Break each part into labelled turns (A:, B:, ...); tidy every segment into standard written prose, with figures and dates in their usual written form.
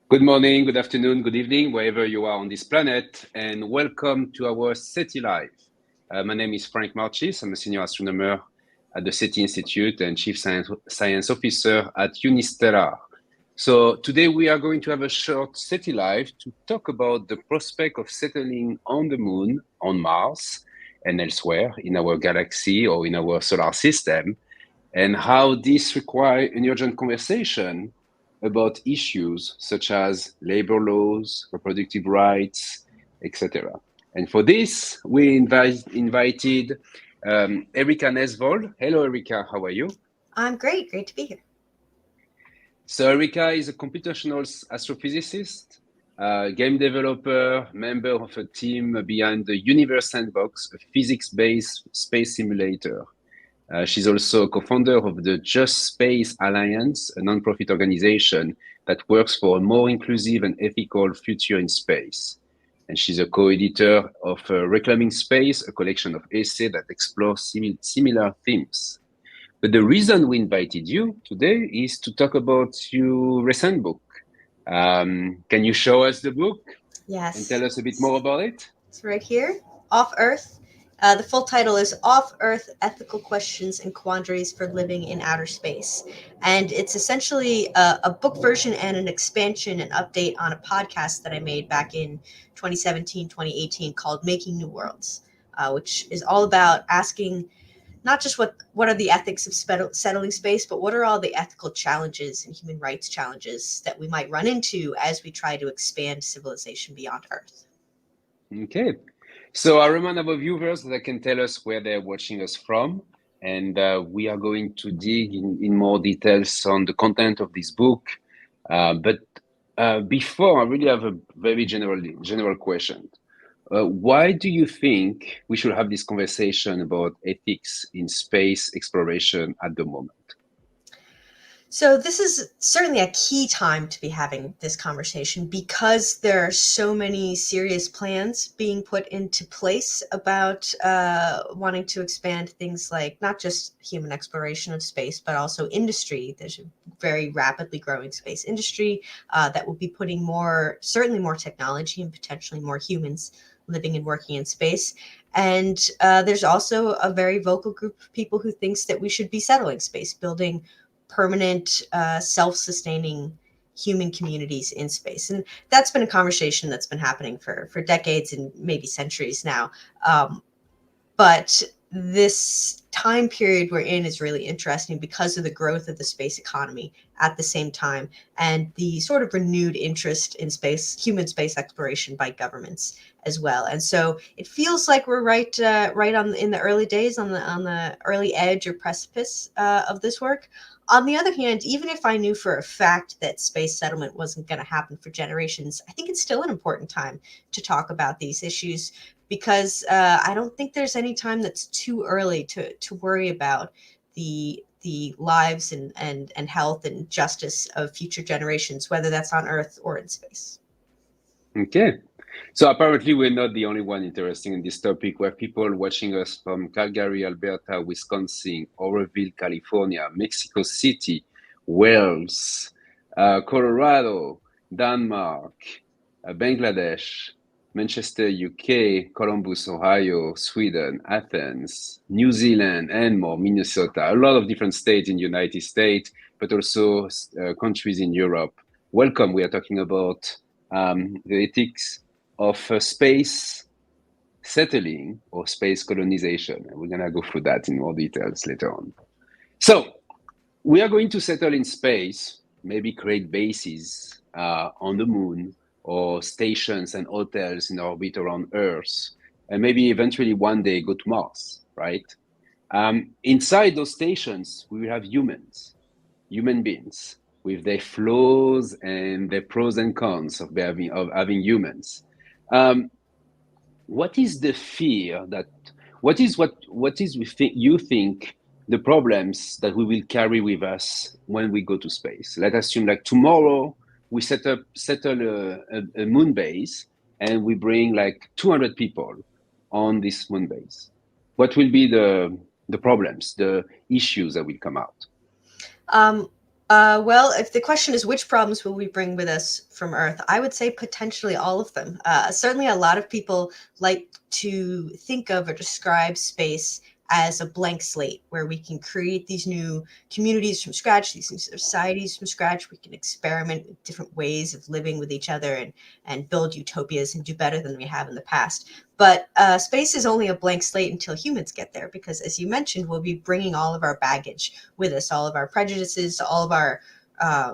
A: Good morning, good afternoon, good evening, wherever you are on this planet, and welcome to our SETI Live. My name is Franck Marchis. I'm a senior astronomer at the SETI Institute and Chief Science Officer at Unistellar. So today we are going to have a short SETI Live to talk about the prospect of settling on the moon, on Mars, and elsewhere in our galaxy or in our solar system, and how this requires an urgent conversation about issues such as labor laws, reproductive rights, etc. And for this, we invited Erika Nesvold. Hello, Erika. How are you?
B: I'm great. Great to be here.
A: So Erika is a computational astrophysicist, game developer, member of a team behind the Universe Sandbox, a physics-based space simulator. She's also co-founder of the JustSpace Alliance, a nonprofit organization that works for a more inclusive and ethical future in space. And she's a co-editor of Reclaiming Space, a collection of essays that explore similar themes. But the reason we invited you today is to talk about your recent book. Can you show us the book and
B: Yes.
A: tell us a bit more about it?
B: It's right here. Off Earth. The full title is Off Earth Ethical Questions and Quandaries for Living in Outer Space. And it's essentially a book version and an expansion and update on a podcast that I made back in 2017, 2018 called Making New Worlds, which is all about asking not just what are the ethics of settling space, but what are all the ethical challenges and human rights challenges that we might run into as we try to expand civilization beyond Earth.
A: Okay. So I remind our viewers that can tell us where they're watching us from. And we are going to dig in more details on the content of this book. But before, I really have a very general question. Why do you think we should have this conversation about ethics in space exploration at the moment?
B: So this is certainly a key time to be having this conversation because there are so many serious plans being put into place about wanting to expand things like not just human exploration of space, but also industry. There's a very rapidly growing space industry that will be putting certainly more technology and potentially more humans living and working in space. And there's also a very vocal group of people who thinks that we should be settling space, building permanent, self-sustaining human communities in space. And that's been a conversation that's been happening for decades and maybe centuries now. But this time period we're in is really interesting because of the growth of the space economy at the same time and the sort of renewed interest in human space exploration by governments as well. And so it feels like we're right in the early days, on the early edge or precipice of this work. On the other hand, even if I knew for a fact that space settlement wasn't going to happen for generations, I think it's still an important time to talk about these issues because I don't think there's any time that's too early to worry about the lives and health and justice of future generations, whether that's on Earth or in space.
A: Okay. So apparently we're not the only one interested in this topic. We have people watching us from Calgary, Alberta, Wisconsin, Oroville, California, Mexico City, Wales, Colorado, Denmark, Bangladesh, Manchester, UK, Columbus, Ohio, Sweden, Athens, New Zealand, and more, Minnesota, a lot of different states in the United States, but also countries in Europe. Welcome. We are talking about the ethics of space settling or space colonization. And we're going to go through that in more details later on. So we are going to settle in space, maybe create bases on the moon or stations and hotels in orbit around Earth, and maybe eventually one day go to Mars, right? Inside those stations, we will have human beings, with their flaws and their pros and cons of having humans. What is the fear that what is we think you think the problems that we will carry with us when we go to space? Let's assume like tomorrow we settle a moon base and we bring like 200 people on this moon base. What will be the problems, the issues that will come out?
B: Well, if the question is which problems will we bring with us from Earth, I would say potentially all of them. Certainly, a lot of people like to think of or describe space as a blank slate where we can create these new communities from scratch, these new societies from scratch. We can experiment with different ways of living with each other and build utopias and do better than we have in the past. But space is only a blank slate until humans get there, because as you mentioned, we'll be bringing all of our baggage with us, all of our prejudices, all of our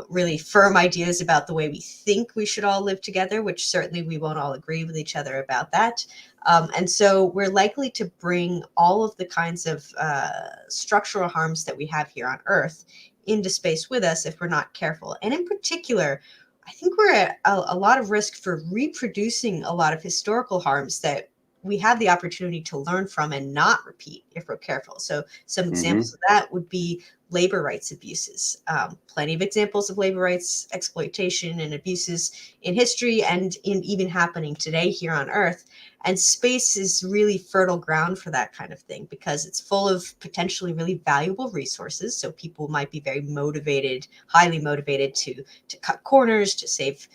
B: really firm ideas about the way we think we should all live together, which certainly we won't all agree with each other about that. And so we're likely to bring all of the kinds of structural harms that we have here on Earth into space with us if we're not careful. And in particular, I think we're at a lot of risk for reproducing a lot of historical harms that we have the opportunity to learn from and not repeat if we're careful. So some examples
A: Hmm.
B: of that would be labor rights abuses. Plenty of examples of labor rights exploitation and abuses in history and in even happening today here on Earth. And space is really fertile ground for that kind of thing because it's full of potentially really valuable resources. So people might be very motivated, highly motivated to cut corners, to save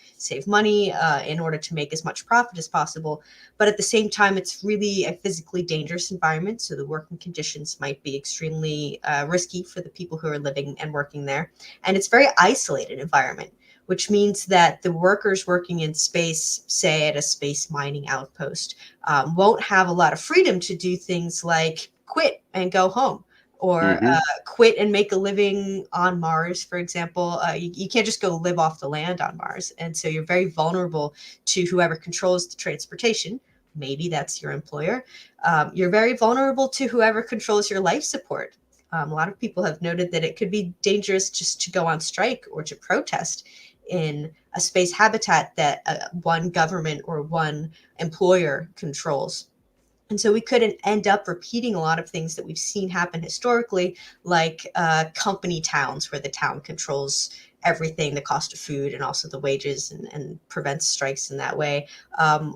B: money in order to make as much profit as possible. But at the same time, it's really a physically dangerous environment. So the working conditions might be extremely risky for the people who are living and working there. And it's a very isolated environment, which means that the workers working in space, say at a space mining outpost, won't have a lot of freedom to do things like quit and go home, or
A: Hmm.
B: quit and make a living on Mars, for example. You can't just go live off the land on Mars. And so you're very vulnerable to whoever controls the transportation. Maybe that's your employer. You're very vulnerable to whoever controls your life support. A lot of people have noted that it could be dangerous just to go on strike or to protest in a space habitat that one government or one employer controls. And so we could end up repeating a lot of things that we've seen happen historically, like company towns, where the town controls everything, the cost of food and also the wages, and prevents strikes in that way,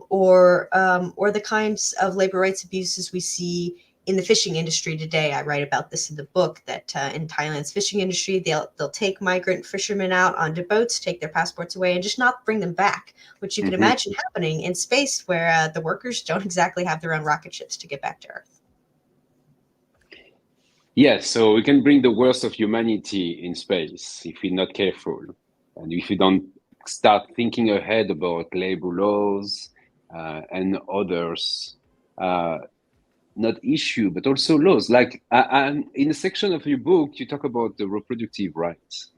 B: or the kinds of labor rights abuses we see in the fishing industry today. I write about this in the book, that in Thailand's fishing industry, they'll take migrant fishermen out onto boats, take their passports away, and just not bring them back, which you can
A: Hmm.
B: imagine happening in space where the workers don't exactly have their own rocket ships to get back to Earth.
A: Yes, so we can bring the worst of humanity in space if we're not careful, and if we don't start thinking ahead about labor laws and others, uh, not issue, but also laws. Like in a section of your book, you talk about the reproductive rights.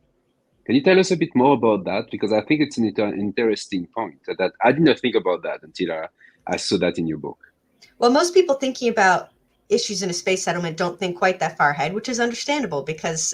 A: Can you tell us a bit more about that? Because I think it's an interesting point that I did not think about that until I saw that in your book.
B: Well, most people thinking about issues in a space settlement don't think quite that far ahead, which is understandable because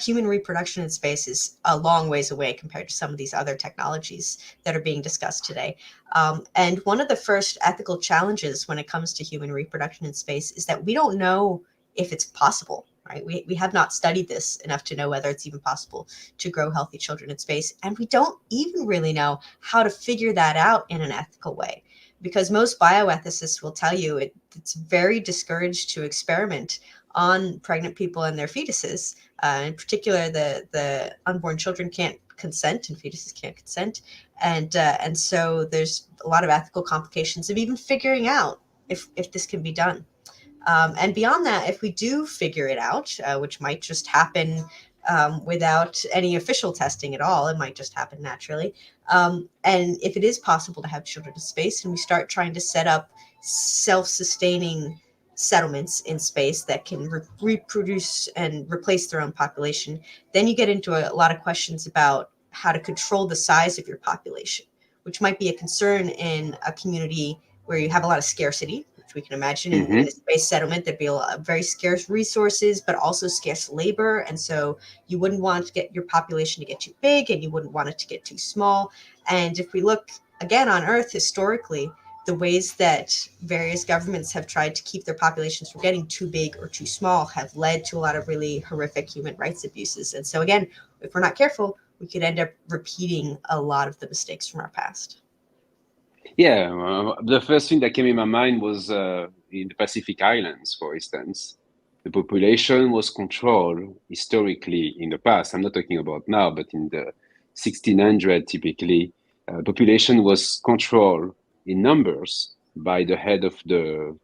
B: human reproduction in space is a long ways away compared to some of these other technologies that are being discussed today. And one of the first ethical challenges when it comes to human reproduction in space is that we don't know if it's possible. Right? We have not studied this enough to know whether it's even possible to grow healthy children in space. And we don't even really know how to figure that out in an ethical way, because most bioethicists will tell you it's very discouraged to experiment on pregnant people and their fetuses. In particular, the unborn children can't consent and fetuses can't consent, and so there's a lot of ethical complications of even figuring out if this can be done. And beyond that, if we do figure it out, which might just happen without any official testing at all, it might just happen naturally. And if it is possible to have children in space, and we start trying to set up self-sustaining settlements in space that can reproduce and replace their own population, then you get into a lot of questions about how to control the size of your population, which might be a concern in a community where you have a lot of scarcity, which we can imagine in a
A: Hmm.
B: space settlement. There'd be a lot of very scarce resources, but also scarce labor. And so you wouldn't want to get your population to get too big, and you wouldn't want it to get too small. And if we look again on Earth historically, the ways that various governments have tried to keep their populations from getting too big or too small have led to a lot of really horrific human rights abuses. And so, again, if we're not careful, we could end up repeating a lot of the mistakes from our past.
A: Yeah, the first thing that came in my mind was in the Pacific Islands, for instance. The population was controlled historically in the past. I'm not talking about now, but in the 1600 typically, population was controlled in numbers by the head of the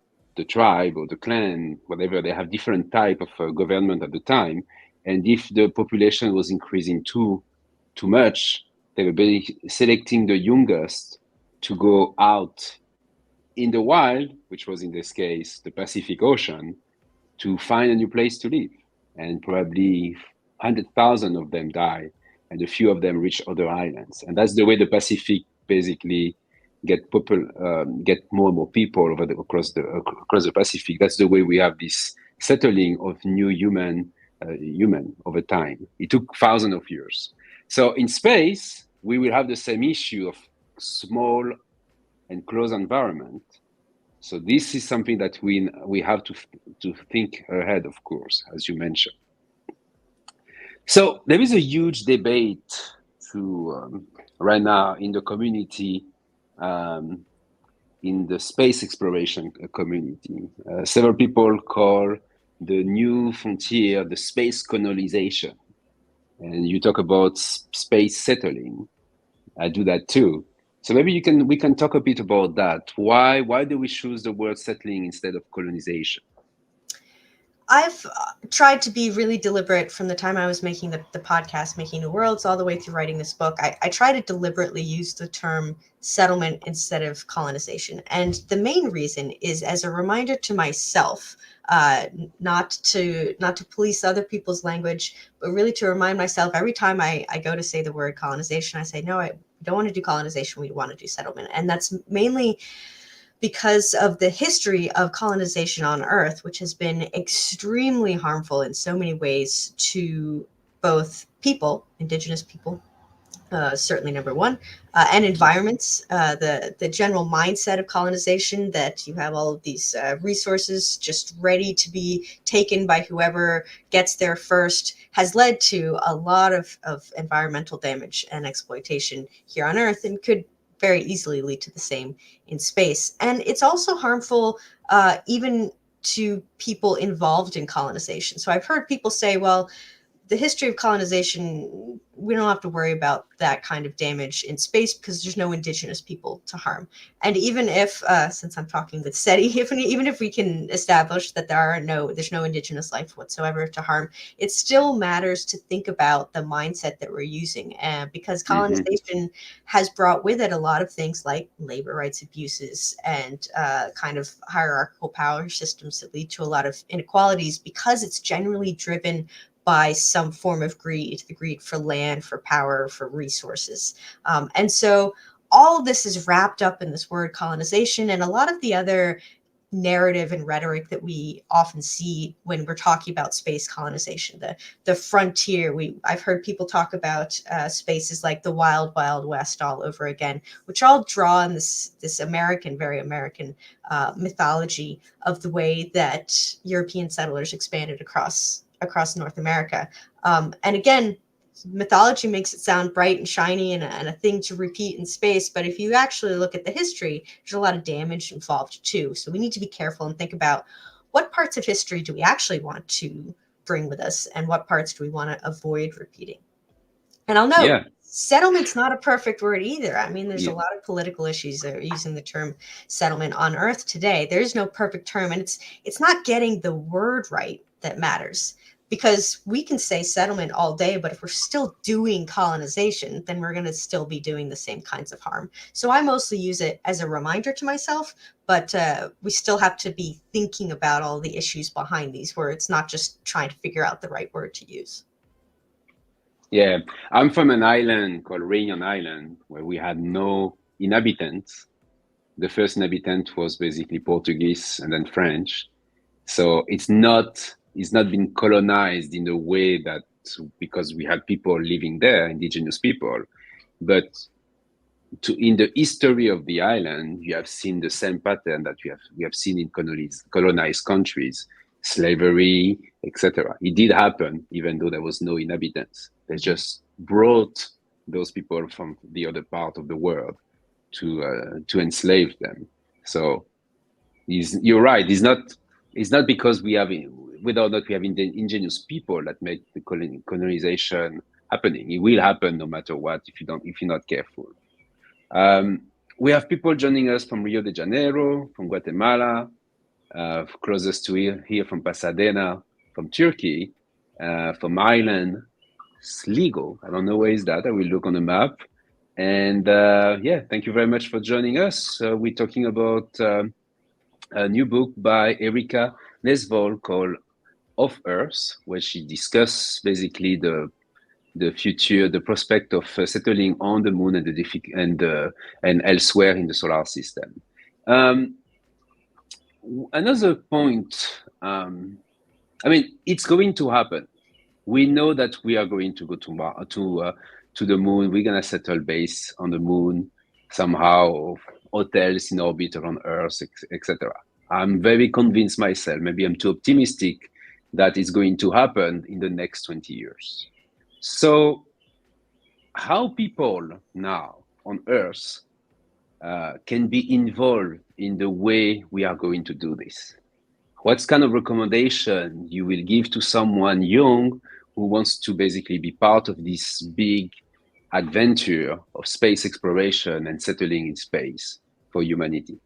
A: tribe or the clan, whatever. They have different type of government at the time. And if the population was increasing too much, they were selecting the youngest to go out in the wild, which was in this case the Pacific Ocean, to find a new place to live. And probably 100,000 of them die, and a few of them reach other islands. And that's the way the Pacific basically get more and more people across the Pacific. That's the way we have this settling of new human over time. It took thousands of years. So in space, we will have the same issue of small and close environment. So this is something that we have to think ahead, of course, as you mentioned. So there is a huge debate right now in the community, in the space exploration community. Several people call the new frontier the space colonization. And you talk about space settling. I do that too. So maybe we can talk a bit about that. Why do we choose the word settling instead of colonization?
B: I've tried to be really deliberate from the time I was making the podcast, Making New Worlds, all the way through writing this book. I try to deliberately use the term settlement instead of colonization. And the main reason is as a reminder to myself, not to police other people's language, but really to remind myself every time I go to say the word colonization, I say, no, I don't want to do colonization. We want to do settlement. And that's mainly because of the history of colonization on Earth, which has been extremely harmful in so many ways to both people, indigenous people, certainly number one, and environments. The general mindset of colonization, that you have all of these resources just ready to be taken by whoever gets there first, has led to a lot of environmental damage and exploitation here on Earth, and could very easily lead to the same in space. And it's also harmful even to people involved in colonization. So I've heard people say, well, the history of colonization, we don't have to worry about that kind of damage in space because there's no indigenous people to harm. And even if, since I'm talking with SETI, even if we can establish that there's no indigenous life whatsoever to harm, it still matters to think about the mindset that we're using. Because colonization has brought with it a lot of things like labor rights abuses and kind of hierarchical power systems that lead to a lot of inequalities, because it's generally driven by some form of greed, the greed for land, for power, for resources. And so all of this is wrapped up in this word colonization, and a lot of the other narrative and rhetoric that we often see when we're talking about space colonization, the frontier. I've heard people talk about spaces like the wild, wild west all over again, which all draw on this American, very American mythology of the way that European settlers expanded across North America. And again, mythology makes it sound bright and shiny and a thing to repeat in space. But if you actually look at the history, there's a lot of damage involved too. So we need to be careful and think about what parts of history do we actually want to bring with us and what parts do we want to avoid repeating. And I'll note, settlement's not a perfect word either. I mean, there's a lot of political issues that are using the term settlement on Earth today. There's no perfect term, and it's not getting the word right that matters. Because we can say settlement all day, but if we're still doing colonization, then we're going to still be doing the same kinds of harm. So I mostly use it as a reminder to myself, but we still have to be thinking about all the issues behind these words, not just trying to figure out the right word to use.
A: Yeah, I'm from an island called Réunion Island, where we had no inhabitants. The first inhabitant was basically Portuguese and then French. So it's not been colonized in a way that, because we had people living there, indigenous people, but in the history of the island, you have seen the same pattern that we have seen in colonized countries, slavery, etc. It did happen, even though there was no inhabitants. They just brought those people from the other part of the world to enslave them. So you're right. It's not because we have whether or not we have ingenious people that make the colonization happening. It will happen no matter what if you're not careful. We have people joining us from Rio de Janeiro, from Guatemala, closest to here from Pasadena, from Turkey, from Ireland, Sligo. I don't know where is that. I will look on the map. And yeah, thank you very much for joining us. We're talking about a new book by Erika Nesvold called Off Earth, where she discusses basically the future, the prospect of settling on the moon and elsewhere in the solar system. Another point, I mean, it's going to happen. We know that we are going to go to the moon. We're going to settle base on the moon somehow, hotels in orbit around Earth, etc. I'm very convinced myself, maybe I'm too optimistic, that it's going to happen in the next 20 years. So how people now on Earth can be involved in the way we are going to do this? What kind of recommendation you will give to someone young who wants to basically be part of this big adventure of space exploration and settling in space for humanity?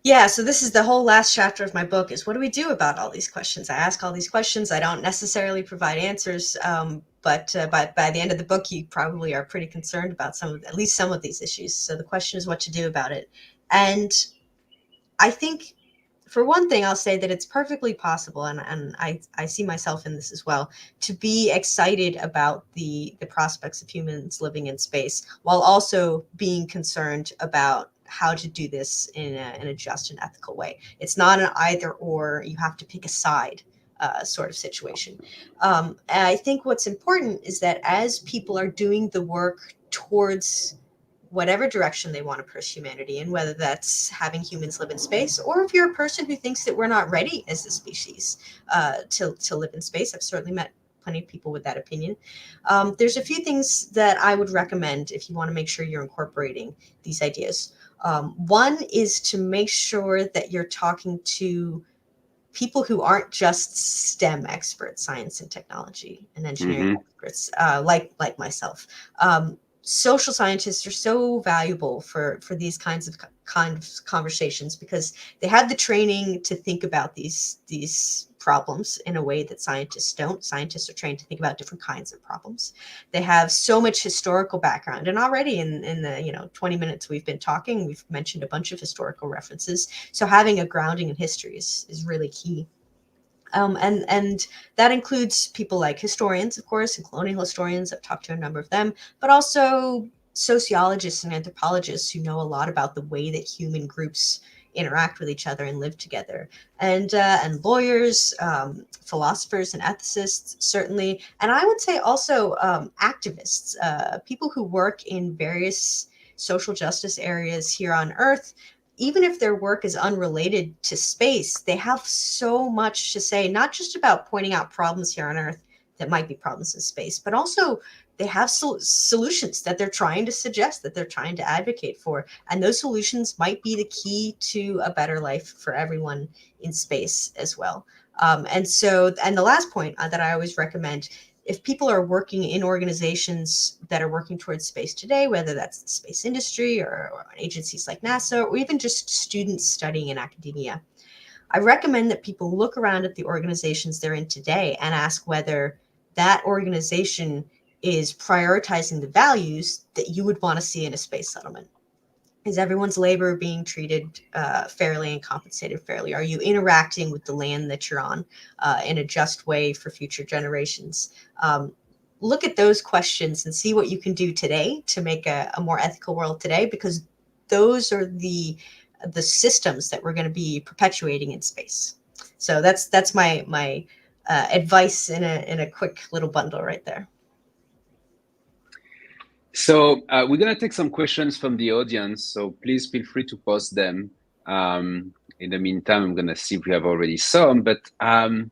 B: Yeah, so this is the whole last chapter of my book is what do we do about all these questions? I ask all these questions. I don't necessarily provide answers, but by the end of the book, you probably are pretty concerned about at least some of these issues. So the question is what to do about it. And I think, for one thing, I'll say that it's perfectly possible, and I see myself in this as well, to be excited about the prospects of humans living in space while also being concerned about how to do this in a just and ethical way. It's not an either or, you have to pick a side sort of situation. And I think what's important is that as people are doing the work towards whatever direction they want to push humanity in, whether that's having humans live in space, or if you're a person who thinks that we're not ready as a species to live in space. I've certainly met plenty of people with that opinion. There's a few things that I would recommend if you want to make sure you're incorporating these ideas. One is to make sure that you're talking to people who aren't just STEM experts, science and technology and engineering experts, like myself. Social scientists are so valuable for these kinds of conversations because they have the training to think about these problems in a way that scientists don't. Scientists are trained to think about different kinds of problems. They have so much historical background, and already in the 20 minutes we've been talking, we've mentioned a bunch of historical references. So having a grounding in history is really key. And that includes people like historians, of course, and colonial historians. I've talked to a number of them, but also sociologists and anthropologists who know a lot about the way that human groups interact with each other and live together, and lawyers, philosophers, and ethicists, certainly. And I would say also activists, people who work in various social justice areas here on Earth. Even if their work is unrelated to space, they have so much to say, not just about pointing out problems here on Earth that might be problems in space, but also they have solutions that they're trying to suggest, that they're trying to advocate for. And those solutions might be the key to a better life for everyone in space as well. And the last point that I always recommend, if people are working in organizations that are working towards space today, whether that's the space industry or agencies like NASA, or even just students studying in academia, I recommend that people look around at the organizations they're in today and ask whether that organization is prioritizing the values that you would want to see in a space settlement. Is everyone's labor being treated fairly and compensated fairly? Are you interacting with the land that you're on in a just way for future generations? Look at those questions and see what you can do today to make a more ethical world today, because those are the systems that we're going to be perpetuating in space. So that's my advice in a quick little bundle right there.
A: So we're going to take some questions from the audience. So please feel free to post them. In the meantime, I'm going to see if we have already some, but I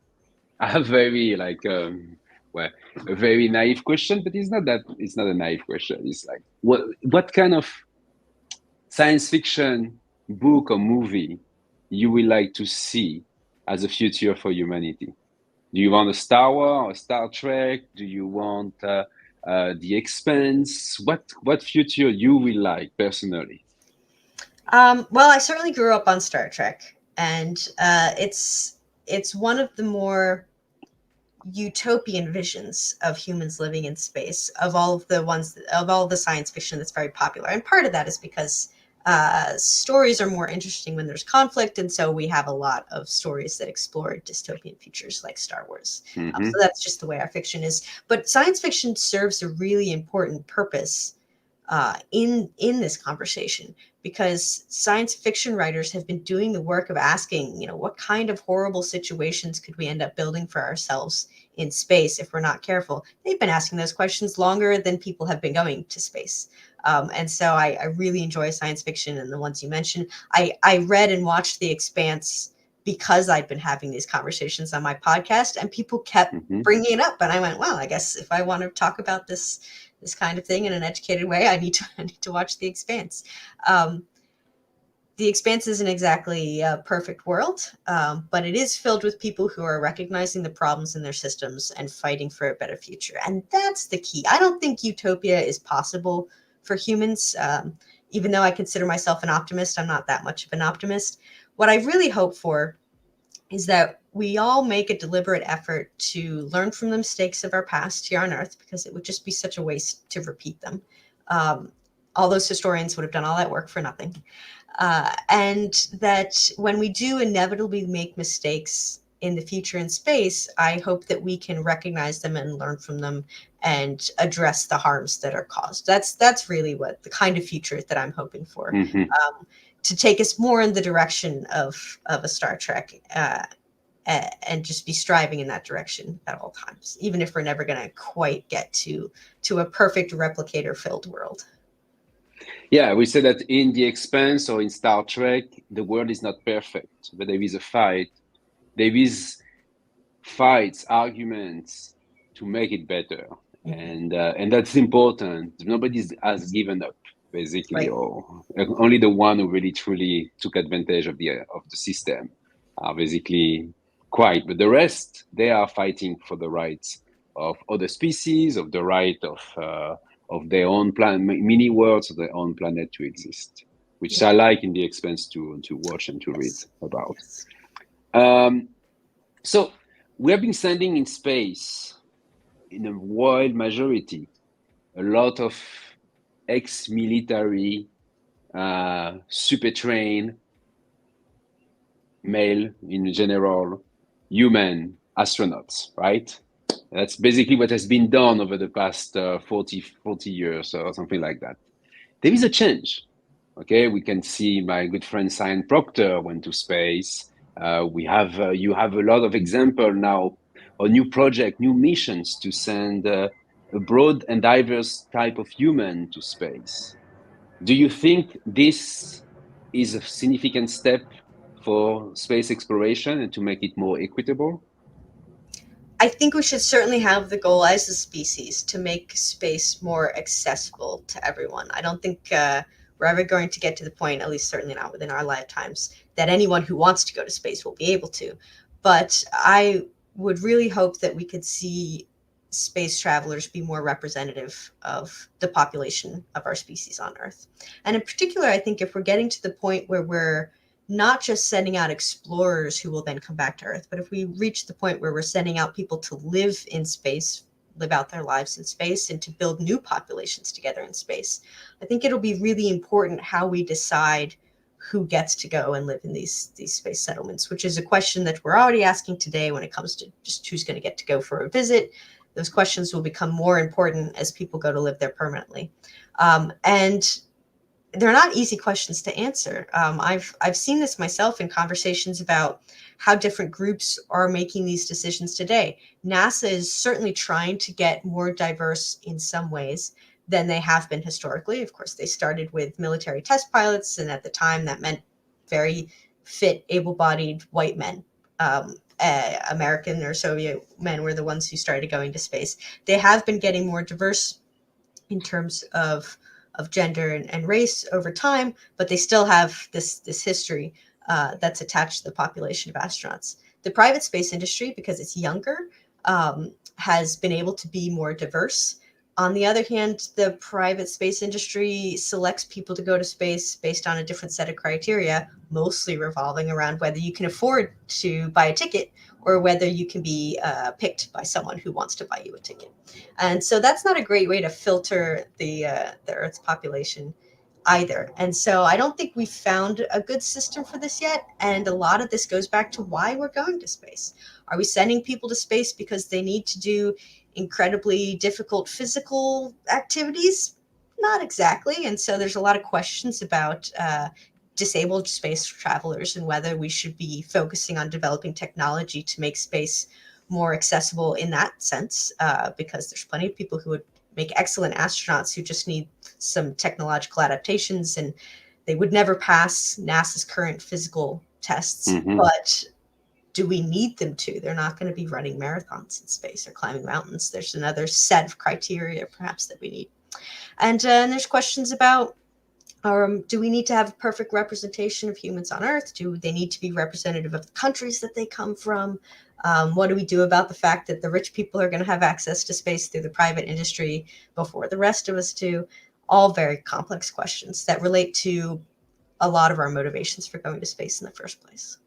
A: have very a very naive question, but it's not a naive question. It's like, what kind of science fiction book or movie you would like to see as a future for humanity? Do you want a Star Wars or a Star Trek? Do you want The Expanse? What future you will like personally?
B: Well, I certainly grew up on Star Trek, and it's one of the more utopian visions of humans living in space of all of the science fiction that's very popular. And part of that is because stories are more interesting when there's conflict, and so we have a lot of stories that explore dystopian futures like Star Wars. So
A: Hmm.
B: that's just the way our fiction is. But science fiction serves a really important purpose in this conversation, because science fiction writers have been doing the work of asking, what kind of horrible situations could we end up building for ourselves in space if we're not careful. They've been asking those questions longer than people have been going to space. And so I really enjoy science fiction, and the ones you mentioned. I read and watched The Expanse because I'd been having these conversations on my podcast, and people kept
A: Hmm.
B: bringing it up. And I went, well, I guess if I want to talk about this kind of thing in an educated way, I need to watch The Expanse. Um, the Expanse isn't exactly a perfect world, but it is filled with people who are recognizing the problems in their systems and fighting for a better future. And that's the key. I don't think utopia is possible for humans. Even though I consider myself an optimist, I'm not that much of an optimist. What I really hope for is that we all make a deliberate effort to learn from the mistakes of our past here on Earth, because it would just be such a waste to repeat them. Um, all those historians would have done all that work for nothing. And that when we do inevitably make mistakes in the future in space, I hope that we can recognize them and learn from them and address the harms that are caused. That's really what the kind of future that I'm hoping for.
A: Hmm.
B: To take us more in the direction of a Star Trek, and just be striving in that direction at all times, even if we're never going to quite get to a perfect replicator filled world.
A: Yeah, we say that in The Expanse or in Star Trek, the world is not perfect, but there is a fight. There is fights, arguments to make it better,
B: Mhm.
A: and that's important. Nobody has given up, basically,
B: Right.
A: or only the one who really truly took advantage of the system are basically quiet. But the rest, they are fighting for the rights of other species, of the right of their own planet, mini worlds of their own planet to exist, which
B: Yeah.
A: I like in The Expanse to watch and to read
B: Yes.
A: about.
B: Yes.
A: Um, so we have been sending in space, in a wide majority, a lot of ex-military, super trained, male in general, human astronauts, right? That's basically what has been done over the past 40 years or something like that. There is a change. Okay, we can see my good friend Cyan Proctor went to space. You have a lot of example now, or new project, new missions to send a broad and diverse type of human to space. Do you think this is a significant step for space exploration and to make it more equitable?
B: I think we should certainly have the goal as a species to make space more accessible to everyone. I don't think we're ever going to get to the point, at least certainly not within our lifetimes, that anyone who wants to go to space will be able to. But I would really hope that we could see space travelers be more representative of the population of our species on Earth. And in particular, I think if we're getting to the point where we're not just sending out explorers who will then come back to Earth, but if we reach the point where we're sending out people to live in space, live out their lives in space, and to build new populations together in space, I think it'll be really important how we decide who gets to go and live in these space settlements, which is a question that we're already asking today when it comes to just who's going to get to go for a visit. Those questions will become more important as people go to live there permanently. And they're not easy questions to answer. I've seen this myself in conversations about how different groups are making these decisions today. NASA is certainly trying to get more diverse in some ways than they have been historically. Of course, they started with military test pilots, and at the time that meant very fit, able-bodied white men. American or Soviet men were the ones who started going to space. They have been getting more diverse in terms of gender and race over time, but they still have this history that's attached to the population of astronauts. The private space industry, because it's younger, has been able to be more diverse. On the other hand, the private space industry selects people to go to space based on a different set of criteria, mostly revolving around whether you can afford to buy a ticket or whether you can be picked by someone who wants to buy you a ticket. And so that's not a great way to filter the Earth's population either. And so I don't think we've found a good system for this yet. And a lot of this goes back to why we're going to space. Are we sending people to space because they need to do incredibly difficult physical activities? Not exactly. And so there's a lot of questions about disabled space travelers and whether we should be focusing on developing technology to make space more accessible in that sense, because there's plenty of people who would make excellent astronauts who just need some technological adaptations, and they would never pass NASA's current physical tests. But do we need them to? They're not going to be running marathons in space or climbing mountains. There's another set of criteria perhaps that we need. And there's questions about, do we need to have a perfect representation of humans on Earth? Do they need to be representative of the countries that they come from? What do we do about the fact that the rich people are going to have access to space through the private industry before the rest of us do? All very complex questions that relate to a lot of our motivations for going to space in the first place.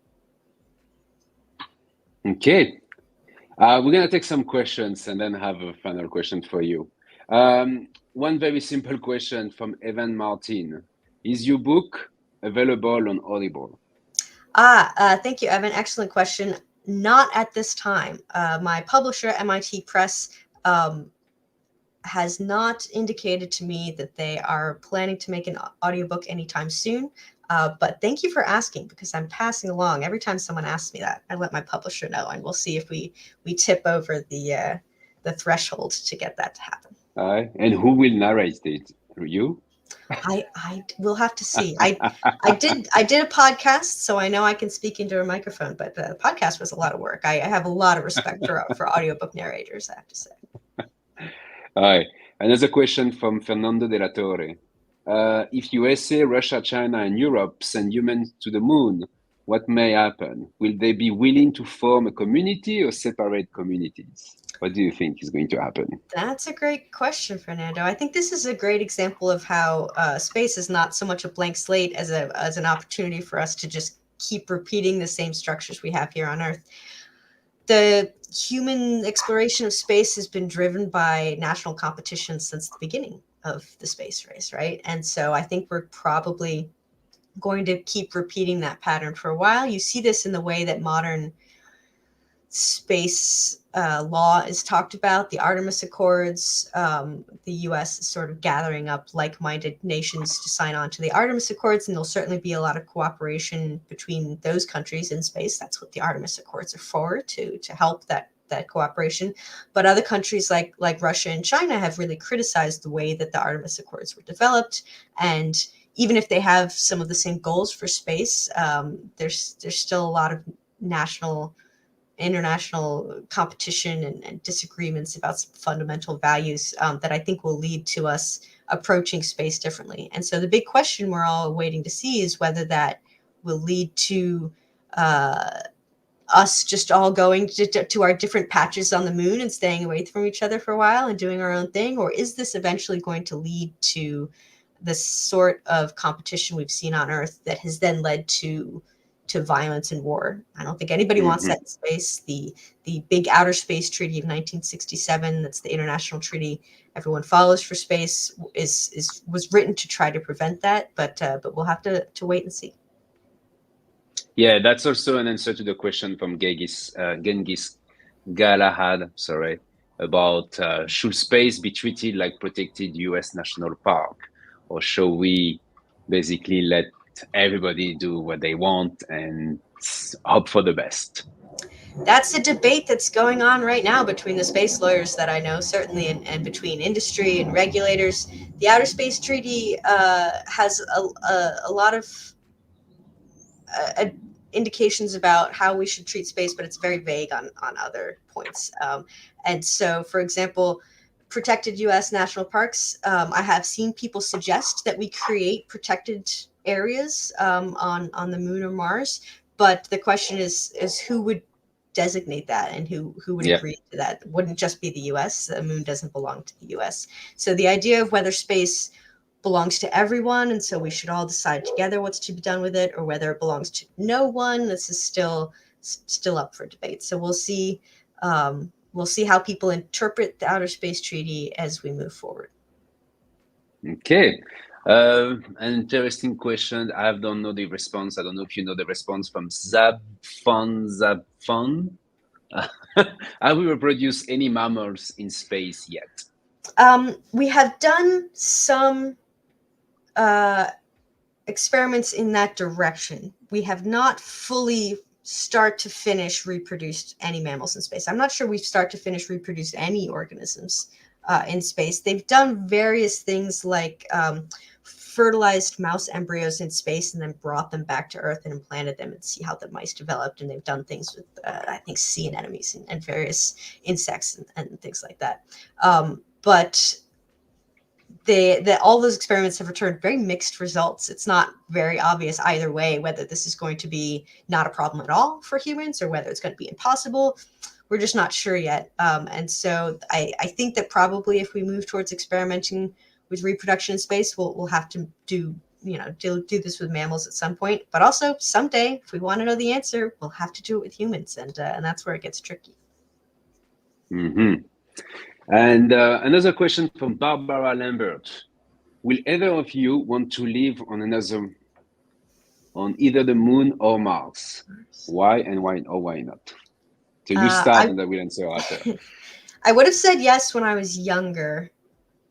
A: Okay. We're going to take some questions and then have a final question for you. One very simple question from Evan Martin. Is your book available on Audible?
B: Thank you, Evan. Excellent question. Not at this time. My publisher, MIT Press, has not indicated to me that they are planning to make an audiobook anytime soon. But thank you for asking, because I'm passing along. Every time someone asks me that, I let my publisher know, and we'll see if we tip over the threshold to get that to happen.
A: And who will narrate it? You?
B: I will have to see. I did a podcast, so I know I can speak into a microphone, but the podcast was a lot of work. I have a lot of respect for audiobook narrators, I have to say.
A: All right. Another question from Fernando de la Torre. If USA, Russia, China, and Europe send humans to the moon, what may happen? Will they be willing to form a community or separate communities? What do you think is going to happen?
B: That's a great question, Fernando. I think this is a great example of how space is not so much a blank slate as an opportunity for us to just keep repeating the same structures we have here on Earth. The human exploration of space has been driven by national competition since the beginning of the space race, right? And so I think we're probably going to keep repeating that pattern for a while. You see this in the way that modern space law is talked about, the Artemis Accords. The US is sort of gathering up like-minded nations to sign on to the Artemis Accords, and there'll certainly be a lot of cooperation between those countries in space. That's what the Artemis Accords are for, to help that cooperation. But other countries like Russia and China have really criticized the way that the Artemis Accords were developed. And even if they have some of the same goals for space, there's still a lot of international competition and disagreements about some fundamental values that I think will lead to us approaching space differently. And so the big question we're all waiting to see is whether that will lead to us just all going to our different patches on the moon and staying away from each other for a while and doing our own thing, or is this eventually going to lead to the sort of competition we've seen on Earth that has then led to violence and war? I don't think anybody wants that in space. The big outer space treaty of 1967, that's the international treaty everyone follows for space, was written to try to prevent that, but we'll have to wait and see.
A: Yeah, that's also an answer to the question from Genghis Galahad, about should space be treated like protected US national park, or shall we basically let everybody do what they want and hope for the best?
B: That's a debate that's going on right now between the space lawyers that I know, certainly, and between industry and regulators. The Outer Space Treaty has a lot of indications about how we should treat space, but it's very vague on other points. And so, for example, protected U.S. national parks, I have seen people suggest that we create protected areas on the moon or Mars. But the question is who would designate that and who would agree to that. It wouldn't just be the US. The moon doesn't belong to the US. So the idea of whether space belongs to everyone, and so we should all decide together what's to be done with it, or whether it belongs to no one, this is still up for debate. So we'll see how people interpret the Outer Space Treaty as we move forward.
A: Okay. An interesting question. I don't know the response. I don't know if you know the response from Zabfon. Have we reproduced any mammals in space yet?
B: We have done some experiments in that direction. We have not fully start to finish reproduced any mammals in space. I'm not sure we've start to finish reproduced any organisms in space. They've done various things like fertilized mouse embryos in space and then brought them back to Earth and implanted them and see how the mice developed. And they've done things with, I think, sea anemones and various insects and things like that. But all those experiments have returned very mixed results. It's not very obvious either way whether this is going to be not a problem at all for humans or whether it's going to be impossible. We're just not sure yet. And so I think that probably if we move towards experimenting with reproduction in space, we'll have to do this with mammals at some point. But also someday, if we want to know the answer, we'll have to do it with humans, and that's where it gets tricky.
A: Mm-hmm. And another question from Barbara Lambert. Will either of you want to live on either the moon or Mars? Why and why not? So you start and I will answer after.
B: I would have said yes when I was younger,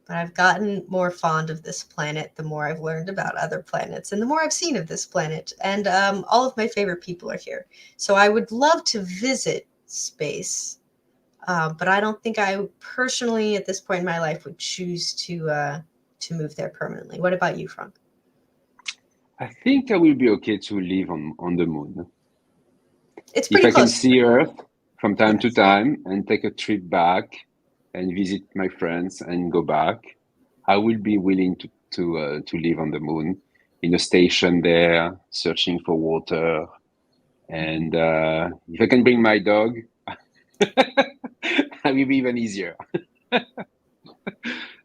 B: but I've gotten more fond of this planet the more I've learned about other planets and the more I've seen of this planet. And all of my favorite people are here. So I would love to visit space. But I don't think I personally, at this point in my life, would choose to move there permanently. What about you, Franck?
A: I think I will be okay to live on the moon.
B: It's pretty
A: close. If I can see Earth from time to time and take a trip back and visit my friends and go back, I will be willing to live on the moon in a station there, searching for water. And if I can bring my dog, that will be even easier.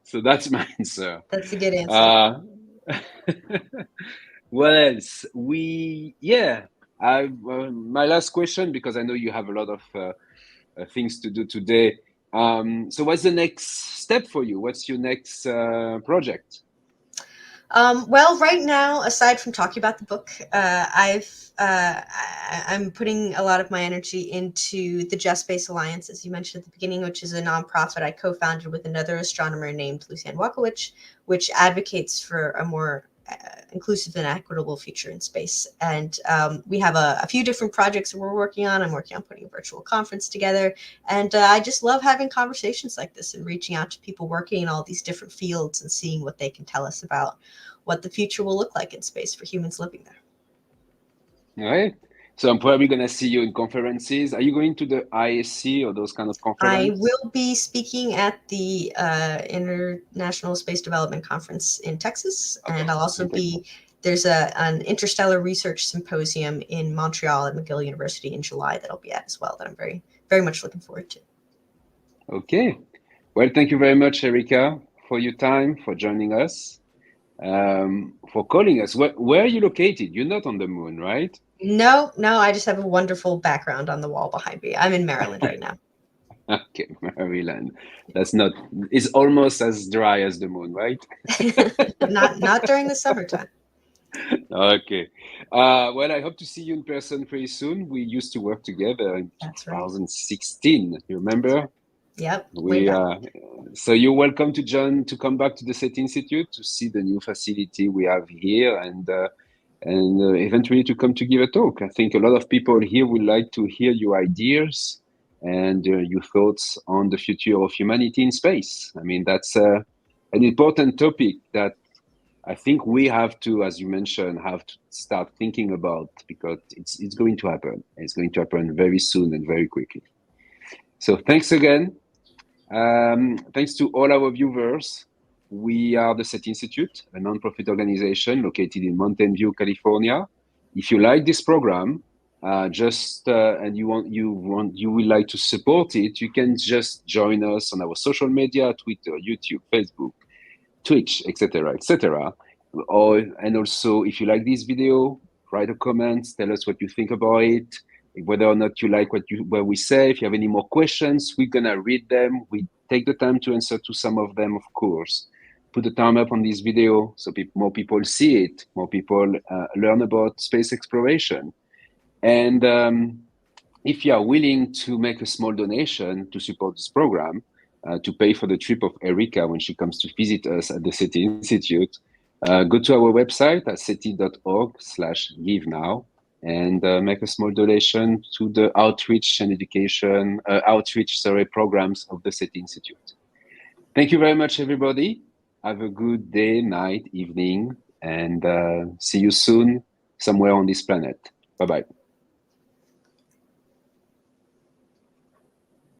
A: So that's my answer.
B: That's a good answer.
A: What else? My last question, because I know you have a lot of things to do today. So what's the next step for you? What's your next project?
B: Well, right now, aside from talking about the book, I'm putting a lot of my energy into the JustSpace Alliance, as you mentioned at the beginning, which is a nonprofit I co-founded with another astronomer named Lucian Wakowicz, which advocates for a more inclusive and equitable future in space. And we have a few different projects that we're working on. I'm working on putting a virtual conference together. And I just love having conversations like this and reaching out to people working in all these different fields and seeing what they can tell us about what the future will look like in space for humans living there.
A: All right. So I'm probably going to see you in conferences. Are you going to the ISC or those kind of conferences?
B: I will be speaking at the International Space Development Conference in Texas. Okay. And I'll also there's an interstellar research symposium in Montreal at McGill University in July that I'll be at as well, that I'm very, very much looking forward to.
A: Okay. Well, thank you very much, Erika, for your time, for joining us, for calling us. Where are you located? You're not on the moon, right?
B: No, I just have a wonderful background on the wall behind me. I'm in Maryland right now.
A: Okay, Maryland. It's almost as dry as the moon, right?
B: Not during the summertime.
A: Okay. Well, I hope to see you in person very soon. We used to work together in 2016. Right. You remember?
B: Yep.
A: So you're welcome to come back to the SETI Institute to see the new facility we have here and eventually to come to give a talk. I think a lot of people here would like to hear your ideas and your thoughts on the future of humanity in space. I mean, that's an important topic that I think we have to, as you mentioned, have to start thinking about, because it's going to happen. It's going to happen very soon and very quickly. So thanks again. Thanks to all our viewers. We are the SETI Institute, a nonprofit organization located in Mountain View, California. If you like this program, and you would like to support it, you can just join us on our social media, Twitter, YouTube, Facebook, Twitch, etc., etc. And also, if you like this video, write a comment, tell us what you think about it, whether or not you like what we say. If you have any more questions, we're gonna read them. We take the time to answer to some of them, of course. Put a thumb up on this video so more people see it, more people learn about space exploration. And if you are willing to make a small donation to support this program, to pay for the trip of Erika when she comes to visit us at the SETI Institute, go to our website at seti.org/give now and make a small donation to the outreach programs of the SETI Institute. Thank you very much, everybody. Have a good day, night, evening, and see you soon somewhere on this planet. Bye-bye.